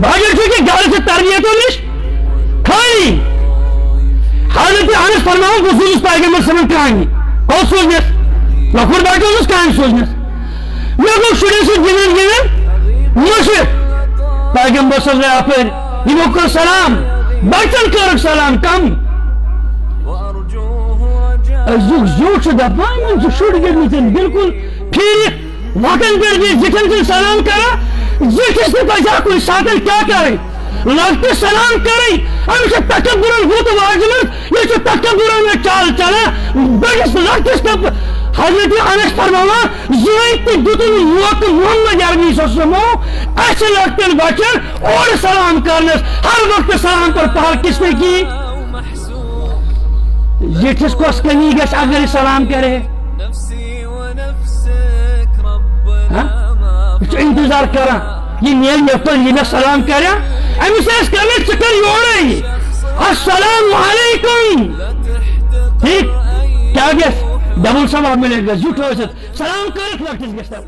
باقی چونکہ گھر سے تربیت ہوش خالی حضرت انس فرماؤں رسول پیغمبر صلی اللہ علیہ وسلم کون سوزنس لکھر بیٹھو اس کہانی سوزنس میں کو شڑے سے گنن مشرق پیغمبر صلی اللہ علیہ وسلم یہ کو سلام بچن کرک سلام کم زیوٹ سے دپان من شڑ گرمتن بالکل پھر وقت پر گئی زٹن سے سلام کرا زٹس نے پجا کوئی ساتھ کیا کرے لگتے سلام کریں ہم سے تکبر ہو تو واجب یہ جو تکبر میں چال چلا بڑس لگتس تب حضرت انس فرماوا زیت دتن موت محمد عربی سسمو ایسے لگتے بچن اور سلام کرنے ہر وقت سلام پر پہل کس نے کی زٹس کو اس کمی گش اگر سلام کرے انتظار کرا یہ نیل یفتر یہ میں سلام کریا امی سے اس کمی چکر یوڑی السلام علیکم ٹھیک کیا گیس ڈبل ثواب ملے گا جھوٹ ہو سکتا سلام کرے وقت اس گشتا